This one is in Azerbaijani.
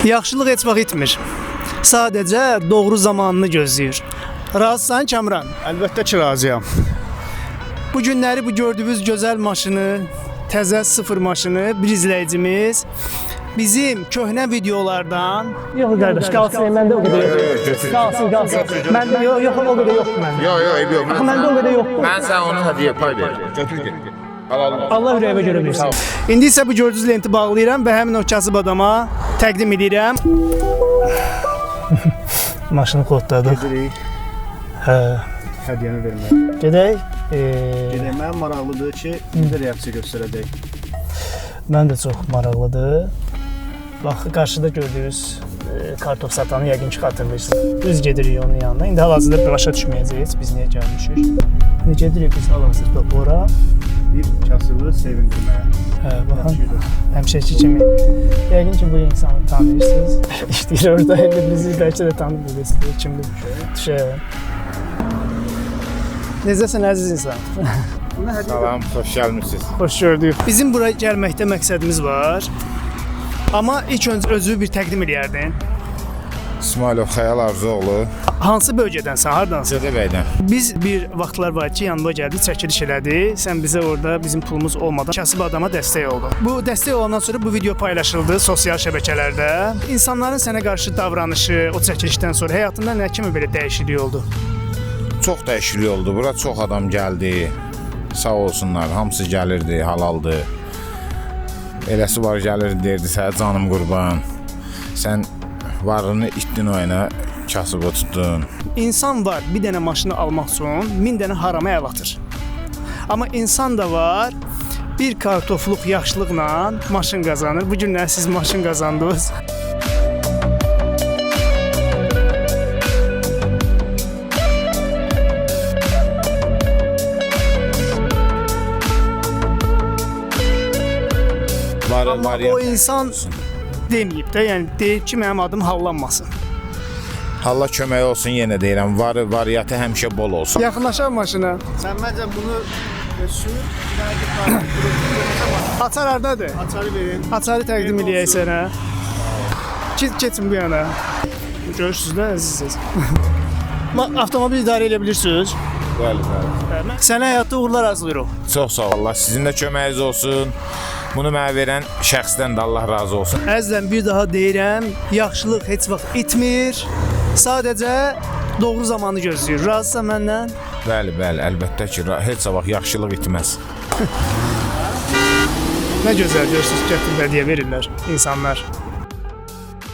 Yaxşılıq heç vaxt itmir. Sadəcə doğru zamanını gözləyir. Razısan Kamran? Əlbəttə ki, razıyam. Bu günləri bu gördüyünüz gözəl maşını, təzə sıfır maşını bir izləyicimiz bizim köhnə videolardan... Yox qardaş, qalsın, məndə o qədər yox. Qalsın. Məndə yox, o qədər yoxdur məndə. Yox. Məndə o qədər yoxdur. Mən sən onu hədiyyə pay verirəm. Götür get. Allah ürəyimə görə bilsin. İndi isə bu gördüyünüz lenti bağlayıram və həmin o kasıb adama təqdim edirəm. Maşını kodladıq. Gedirik, Hə. hədiyyəni vermək. Gedək. Gedək, mənim maraqlıdır ki, bizdə reaksiya göstərəcək. Mən də çox maraqlıdır. Bax, qarşıda gördüyünüz kartof satanı yəqin ki, xatırlayırsınız. Düz gedirik onun yanına. İndi hal-hazırda başa düşməyəcəyik biz niyə gəlmişik. Ne gedirik biz hal-hazırda ora. Bir kasıbı sevindirməyə. Hə, baxın. Həmişəki kimi. Yəqin ki, bu insanı tanıyırsınız. İşləyir orada. Bizi bəlkə də tanıyırsınız. Kimdir? Düşə. Necəsən əziz insan? Salam, xoş gəlmisiniz. Xoş gördük. Bizim buraya gəlməkdə məqsədimiz var. Amma ilk öncə özü bir təqdim edərdin. İsmailov Xəyal Arzuoğlu, Hansı bölgədənsən, hardansan? Gədəbəydən. Biz bir vaxtlar var ki, yanıma gəldi, çəkiliş elədi. Sən bizə orada bizim pulumuz olmadan kasıb adama dəstək oldun. Bu dəstək olandan sonra bu video paylaşıldı sosial şəbəkələrdə. İnsanların sənə qarşı davranışı, o çəkilişdən sonra həyatında nə kimi belə dəyişiklik oldu? Çox dəyişiklik oldu. Bura çox adam gəldi. Sağ olsunlar, hamısı gəlirdi, halaldı. Eləsi var gəlirdi, deyirdi, sənə canım qurban. Sən varını itdin oyuna, kasıbı tutdun. İnsan var bir dənə maşını almaq üçün 1000 dənə harama əl atır. Amma insan da var bir kartofluq yaxşılıqla maşın qazanır. Bu günlər siz maşın qazandınız. Amma o insan deməyib də, yəni deyib ki, mənim adım hallanmasın. Allah kömək olsun, yenə deyirəm, variatı həmişə bol olsun. Yaxınlaşaq maşına. Sən məncə bunu sür, Açar hardadır? açarı verin. Açarı təqdim edəyək sənə. Keçin bu yana. Görürsünüz də əzizsiniz. Avtomobil idarə edə bilirsiniz. Bəli. Sənə həyatda uğurlar arzulayırıq. Çox sağ ol, Allah sizin də köməyiniz olsun. Bunu mənə verən şəxsdən də Allah razı olsun. Əzizəm, bir daha deyirəm, yaxşılıq heç vaxt itmir. Sadəcə doğru zamanı gözləyir. Razısan məndən? Bəli, əlbəttə ki, heç vaxt yaxşılıq itməz. Nə gözəl görürsünüz, gətirib hədiyyə verirlər insanlar.